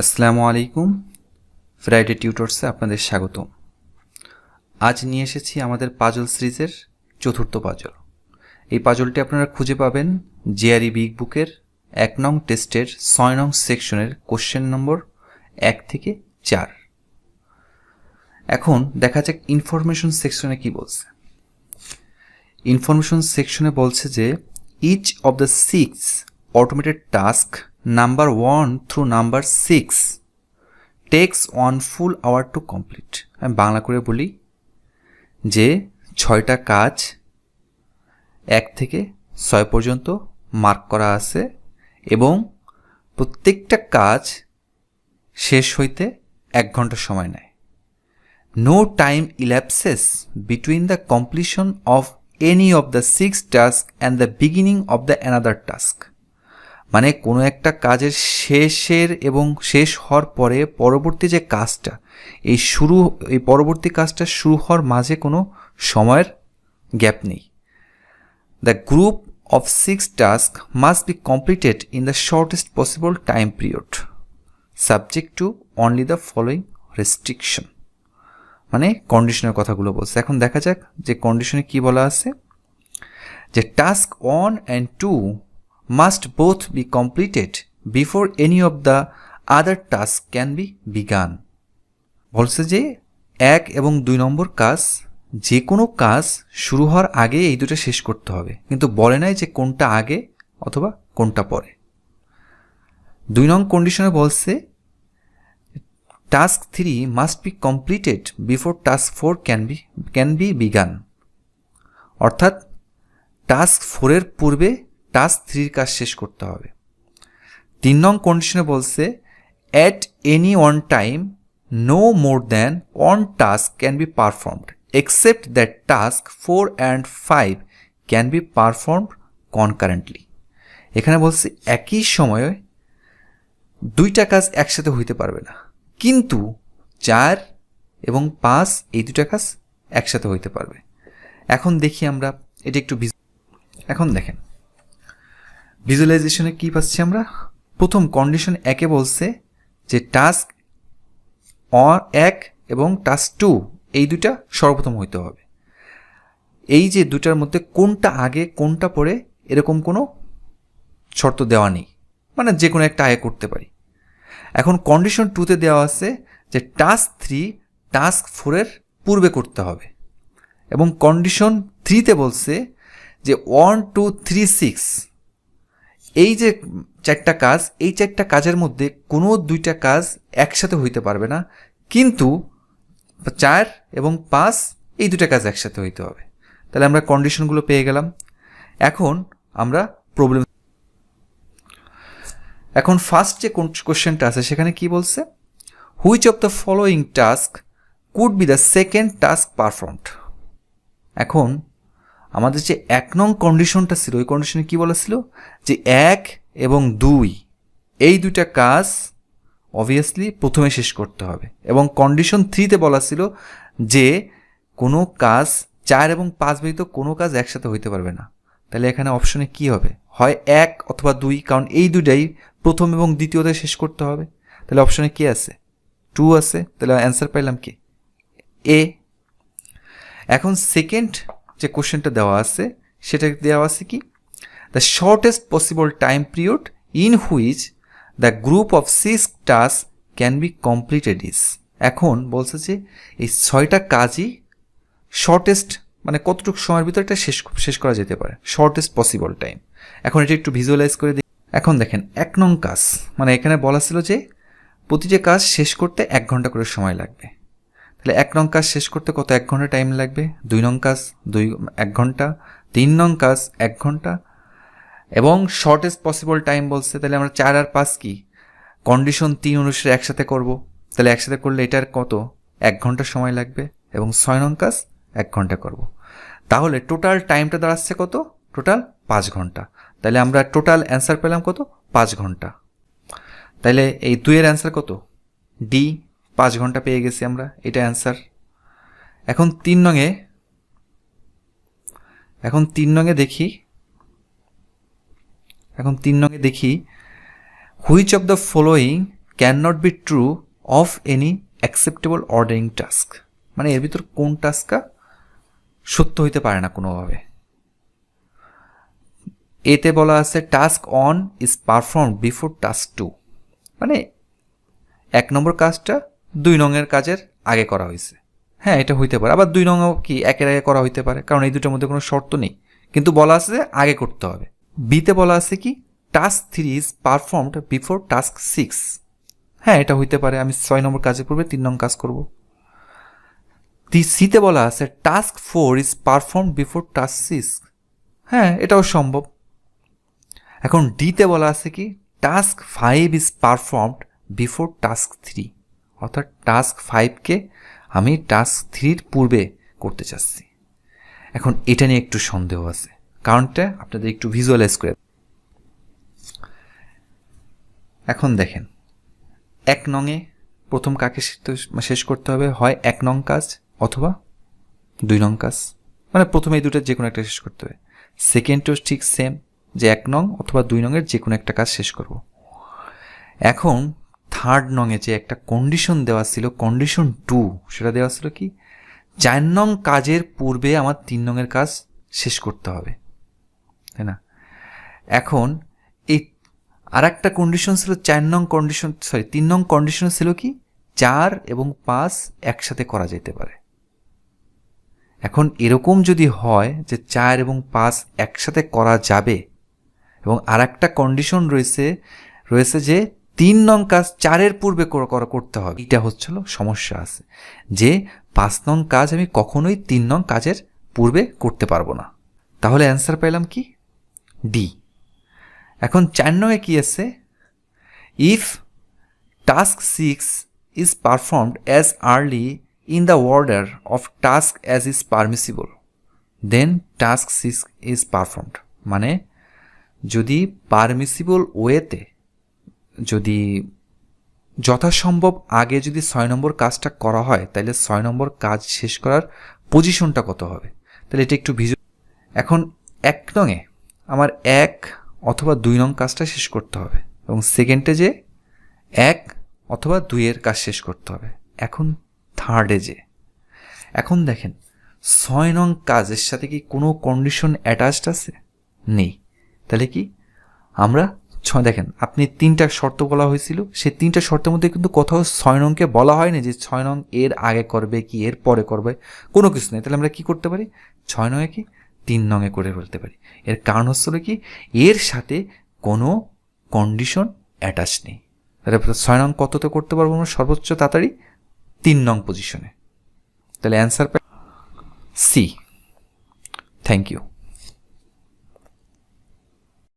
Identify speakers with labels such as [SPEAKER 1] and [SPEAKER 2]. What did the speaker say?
[SPEAKER 1] আসসালামু আলাইকুম। ফ্রাইডে টিউটরসে আপনাদের স্বাগত। আজ নিয়ে এসেছি আমাদের পাজল সিরিজের চতুর্থ পাজল। এই পাজলটি আপনারা খুঁজে পাবেন জেআরই বিগ বুকের 1 নং টেস্টের 6 নং সেকশনের কোশ্চেন নম্বর 1 থেকে 4। এখন দেখা যাক ইনফরমেশন সেকশনে কি বলছে। ইনফরমেশন সেকশনে বলছে যে each of the 6 automated task number 1 through number 6 takes 1 full hour to complete. আমি বাংলা করে বলি যে 6টা কাজ 1 থেকে 6 পর্যন্ত মার্ক করা আছে এবং প্রত্যেকটা কাজ শেষ হইতে 1 ঘন্টা সময় নেয়। No time elapses between the completion of any of the 6 task and the beginning of the another task. মানে কোনো একটা কাজের শেষের এবং শেষ হওয়ার পরে পরবর্তী যে কাজটা এই পরবর্তী কাজটা শুরু হওয়ার মাঝে কোনো সময়ের গ্যাপ নেই। The group of 6 task must be completed in the shortest possible time period subject to only the following restriction. মানে কন্ডিশনের কথাগুলো বলছে। এখন দেখা যাক যে কন্ডিশনে কি বলা আছে, যে task 1 and 2 must both be completed before any of the other tasks can be begun. বলছে যে 1 এবং 2 নম্বর কাজ, যে কোনো কাজ শুরু হওয়ার আগে এই দুটো শেষ করতে হবে, কিন্তু বলে নাই যে কোনটা আগে অথবা কোনটা পরে। 2 নং কন্ডিশনে বলছে task 3 must be completed before task 4 can be began. অর্থাৎ টাস্ক 4 এর পূর্বে টাস্ক 3 কাজ শেষ করতে হবে। 3 নং কন্ডিশনে বলছে at any one time no more than 1 task can be performed except that task 4 and 5 can be performed concurrently. এখানে বলছে একই সময়ে 2টা কাজ একসাথে হইতে পারবে না, কিন্তু 4 এবং 5 এই 2টা কাজ একসাথে হইতে পারবে। এখন দেখি আমরা এটা একটু এখন দেখেন ভিজুয়ালাইজেশনে কি পাচ্ছি আমরা। প্রথম কন্ডিশন 1-এ বলছে যে টাস্ক 1 এবং টাস্ক 2 এই দুটা সর্বপ্রথম হইতে হবে। এই যে দুটার মধ্যে কোনটা আগে কোনটা পরে এরকম কোনো শর্ত দেওয়া নেই, মানে যে কোনো একটা আগে করতে পারি। এখন কন্ডিশন 2-তে দেওয়া আছে যে টাস্ক 3 টাস্ক 4 এর পূর্বে করতে হবে, এবং কন্ডিশন 3-তে বলছে যে 1, 2, 3, 6 এই যে 4টা কাজ, এই 4টা কাজের মধ্যে কোনো 2টা কাজ একসাথে হইতে পারবে না, কিন্তু 4 এবং 5 এই 2টা কাজ একসাথে হইতে হবে। তাহলে আমরা কন্ডিশনগুলো পেয়ে গেলাম। এখন আমরা প্রবলেম, এখন ফার্স্ট যে কোশ্চেনটা আছে সেখানে কি বলছে, which of the following task could be the second task performed. এখন আমাদের যে 1 নং কন্ডিশনটা ছিল, ওই কন্ডিশনে কি বলা ছিল যে 1 এবং 2 এই 2টা কাজ অবভিয়াসলি প্রথমে শেষ করতে হবে, এবং কন্ডিশন 3-তে বলা ছিল যে কোনো কাজ 4 এবং 5 ব্যতীত কোনো কাজ একসাথে হইতে পারবে না। তাহলে এখানে অপশনে কি হবে, হয় 1 অথবা 2, কারণ এই দুটাই প্রথম এবং দ্বিতীয়তে শেষ করতে হবে। তাহলে অপশনে কি আছে, 2 আছে। তাহলে অ্যান্সার পাইলাম কি, এ। এখন সেকেন্ড যে কোশ্চেনটা দেওয়া আছে সেটা দেওয়া আছে কি, the shortest possible time period in which the group of 6 task can be completed is. এখন বলছে যে এই 6টা কাজই শর্টেস্ট, মানে কতটুকু সময়ের ভিতরে এটা শেষ করা যেতে পারে, শর্টেস্ট পসিবল টাইম। এখন এটা একটু ভিজুয়ালাইজ করে দিই। এখন দেখেন 1 নং কাজ, মানে এখানে বলা ছিল যে প্রতিটা কাজ শেষ করতে 1 ঘন্টা করে সময় লাগবে। তাহলে 1 নং কাজ শেষ করতে কত 1 ঘন্টা টাইম লাগবে, 2 নং কাজ 1 ঘন্টা, 3 নং কাজ 1 ঘন্টা, এবং শর্টেস্ট পসিবল টাইম বলছে। তাহলে আমরা 4 আর 5 কি কন্ডিশন 3 অনুসারে একসাথে করব। তাহলে একসাথে করলে এটার কত 1 ঘন্টা সময় লাগবে, এবং 6 নং কাজ 1 ঘন্টা করব। তাহলে টোটাল টাইমটা দাঁড়াচ্ছে কত, টোটাল 5 ঘন্টা। তাহলে আমরা টোটাল অ্যান্সার পেলাম কত, 5 ঘন্টা। তাহলে এই 2-এর অ্যান্সার কত, ডি, 5 ঘন্টা পেয়ে গেছি আমরা, এটা অ্যান্সার। এখন 3 নংয়ে দেখি which of the following can not be true of any acceptable ordering task, মানে এর ভিতর কোন টাস্কটা সত্য হইতে পারে না কোনোভাবে। এতে বলা আছে task on is perform before task 2, মানে 1 নম্বর কাজটা 2 নংয়ের কাজের আগে করা হয়েছে। হ্যাঁ, এটা হইতে পারে। আবার 2 নংও কি একের আগে করা হইতে পারে, কারণ এই দুটোর মধ্যে কোনো শর্ত নেই, কিন্তু বলা আছে যে আগে করতে হবে। বিতে বলা আছে কি task 3 is performed before task 6। হ্যাঁ, এটা হইতে পারে, আমি 6 নম্বর কাজের পূর্বে 3 নং কাজ করব। সিতে বলা আছে task 4 is perform before task 6। হ্যাঁ, এটাও সম্ভব। এখন ডিতে বলা আছে কি task 5 is performed before task 3, অর্থাৎ টাস্ক 5কে আমি টাস্ক 3-র পূর্বে করতে চাচ্ছি। এখন এটা নিয়ে একটু সন্দেহ আছে, কারণটা আপনাদের একটু ভিজুয়ালাইজ করে। এখন দেখেন 1 নংয়ে প্রথম কাকে শেষ করতে হবে, হয় 1 নং কাজ অথবা 2 নং কাজ, মানে প্রথমে এই দুটো যে কোনো একটা শেষ করতে হবে। সেকেন্ডও ঠিক সেম, যে 1 নং অথবা 2 নংয়ের যে কোনো একটা কাজ শেষ করব। এখন 3rd নংয়ে যে একটা কন্ডিশন দেওয়া ছিল, কন্ডিশন 2, সেটা দেওয়া ছিল কি 4 নং কাজের পূর্বে আমার 3 নংয়ের কাজ শেষ করতে হবে, তাই না? এখন এই আর একটা কন্ডিশন ছিল 3 নং কন্ডিশন ছিল কি 4 এবং 5 একসাথে করা যেতে পারে। এখন এরকম যদি হয় যে 4 এবং 5 একসাথে করা যাবে, এবং আর একটা কন্ডিশন রয়েছে যে 3 নং কাজ 4-এর পূর্বে করতে হবে, এটা হচ্ছিল সমস্যা আছে, যে 5 নং কাজ আমি কখনোই 3 নং কাজের পূর্বে করতে পারবো না। তাহলে অ্যান্সার পেলাম কি ডি। এখন 4 নংয়ে কি আছে, if task 6 is performed as early in the order of task as is permissible, then task 6 is performed. মানে যদি পারমিসিবল ওয়েতে, যদি যথাসম্ভব আগে যদি 6 নম্বর কাজটা করা হয়, তাহলে 6 নম্বর কাজ শেষ করার পজিশনটা কত হবে, তাহলে এটা একটু এখন 1 নংয়ে আমার 1 অথবা 2 নং কাজটা শেষ করতে হবে, এবং সেকেন্ডে যে 1 অথবা 2-এর কাজ শেষ করতে হবে। এখন 3rd-এ যে, এখন দেখেন 6 নং কাজের সাথে কি কোনো কন্ডিশন অ্যাটাচড আছে? নেই। তাহলে কি আমরা দেখেন আপনি 3টা শর্ত বলা হয়েছিল, সেই 3টা শর্তের মধ্যে কিন্তু কোথাও 6 নংকে বলা হয়নি যে 6 নং এর আগে করবে কি এর পরে করবে, কোনো কিছু নেই। তাহলে আমরা কি করতে পারি, 6 নংয়ে কি 3 নংয়ে করে ফেলতে পারি। এর কারণ হচ্ছিল কি এর সাথে কোনো কন্ডিশন অ্যাটাচ নেই। তাহলে 6 নং কততে করতে পারবো আমরা সর্বোচ্চ তাড়াতাড়ি 3 নং পজিশনে। তাহলে অ্যান্সার সি। Thank you.